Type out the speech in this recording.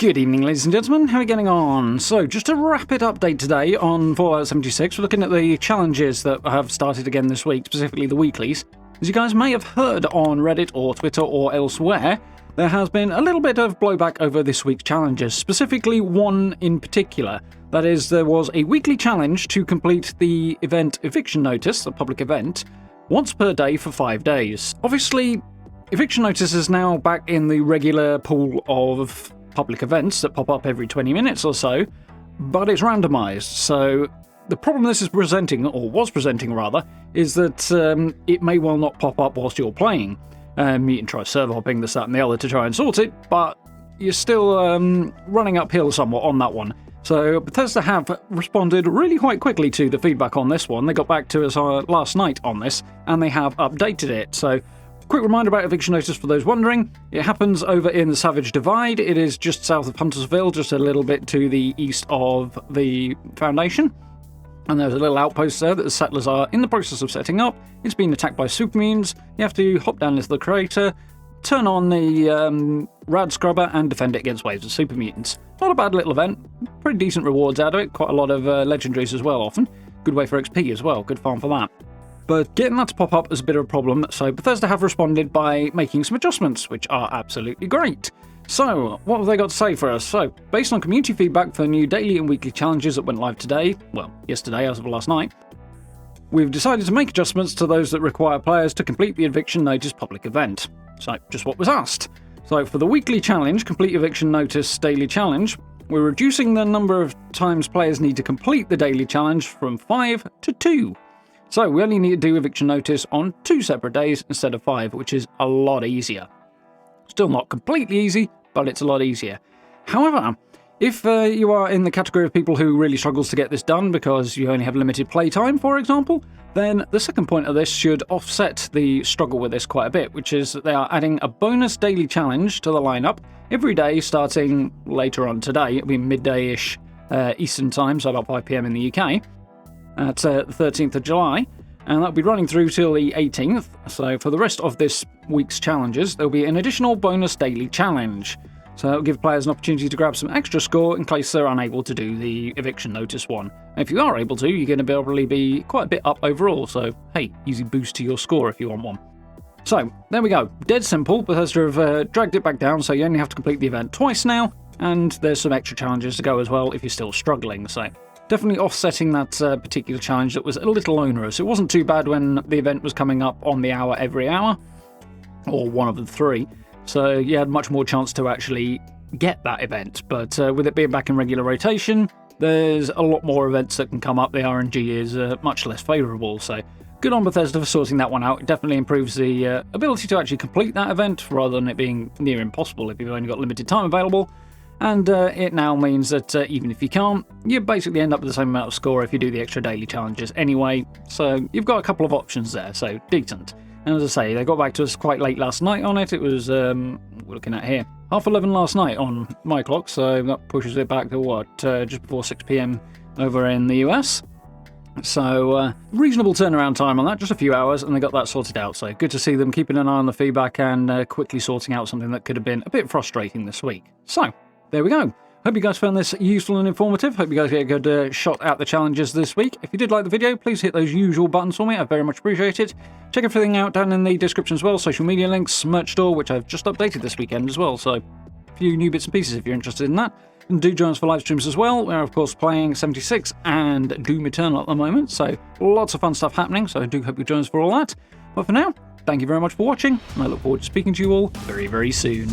Good evening, ladies and gentlemen. How are we getting on? So, just a rapid update today on Fallout 76. We're looking at the challenges that have started again this week, specifically the weeklies. As you guys may have heard on Reddit or Twitter or elsewhere, there has been a little bit of blowback over this week's challenges, specifically one in particular. That is, there was a weekly challenge to complete the event Eviction Notice, a public event, once per day for 5 days. Obviously, Eviction Notice is now back in the regular pool of public events that pop up every 20 minutes or so, but it's randomized. So the problem this is presenting, or was presenting rather, is that it may well not pop up whilst you're playing. You can try server hopping, this, that, and the other to try and sort it, but you're still running uphill somewhat on that one. So Bethesda have responded really quite quickly to the feedback on this one. They got back to us last night on this, and they have updated it. So quick reminder about Eviction Notice for those wondering. It happens over in the Savage Divide. It is just south of Huntersville, just a little bit to the east of the Foundation. And there's a little outpost there that the settlers are in the process of setting up. It's been attacked by supermutants. You have to hop down into the crater, turn on the rad scrubber, and defend it against waves of supermutants. Not a bad little event. Pretty decent rewards out of it. Quite a lot of legendaries as well, often. Good way for XP as well. Good farm for that. But getting that to pop up is a bit of a problem, so Bethesda have responded by making some adjustments, which are absolutely great. So, what have they got to say for us? So, based on community feedback for the new daily and weekly challenges that went live today, well, yesterday as of last night, we've decided to make adjustments to those that require players to complete the Eviction Notice public event. So, just what was asked. So, for the weekly challenge, Complete Eviction Notice Daily Challenge, we're reducing the number of times players need to complete the daily challenge from 5 to 2. So we only need to do Eviction Notice on 2 separate days instead of 5, which is a lot easier. Still not completely easy, but it's a lot easier. However, if you are in the category of people who really struggles to get this done because you only have limited playtime, for example, then the second point of this should offset the struggle with this quite a bit, which is that they are adding a bonus daily challenge to the lineup every day starting later on today. It'll be midday-ish Eastern time, so about 5 PM in the UK. At the 13th of July, and that'll be running through till the 18th. So for the rest of this week's challenges, there'll be an additional bonus daily challenge. So that'll give players an opportunity to grab some extra score in case they're unable to do the Eviction Notice one. And if you are able to, you're going to probably be quite a bit up overall, so hey, easy boost to your score if you want one. So, there we go. Dead simple. Bethesda have dragged it back down, so you only have to complete the event twice now, and there's some extra challenges to go as well if you're still struggling, so definitely offsetting that particular challenge that was a little onerous. It wasn't too bad when the event was coming up on the hour every hour, or one of the 3, so you had much more chance to actually get that event. But with it being back in regular rotation, there's a lot more events that can come up. The RNG is much less favourable, so good on Bethesda for sorting that one out. It definitely improves the ability to actually complete that event, rather than it being near impossible if you've only got limited time available. And it now means that even if you can't, you basically end up with the same amount of score if you do the extra daily challenges anyway. So you've got a couple of options there, so decent. And as I say, they got back to us quite late last night on it. It was, we're looking at here, 11:30 last night on my clock, so that pushes it back to what, just before 6 PM over in the US. So reasonable turnaround time on that, just a few hours, and they got that sorted out. So good to see them keeping an eye on the feedback and quickly sorting out something that could have been a bit frustrating this week. So there we go. Hope you guys found this useful and informative. Hope you guys get a good shot at the challenges this week. If you did like the video, please hit those usual buttons for me. I very much appreciate it. Check everything out down in the description as well. Social media links, merch store, which I've just updated this weekend as well. So a few new bits and pieces if you're interested in that. And do join us for live streams as well. We're, of course, playing 76 and Doom Eternal at the moment. So lots of fun stuff happening. So I do hope you join us for all that. But for now, thank you very much for watching. And I look forward to speaking to you all very, very soon.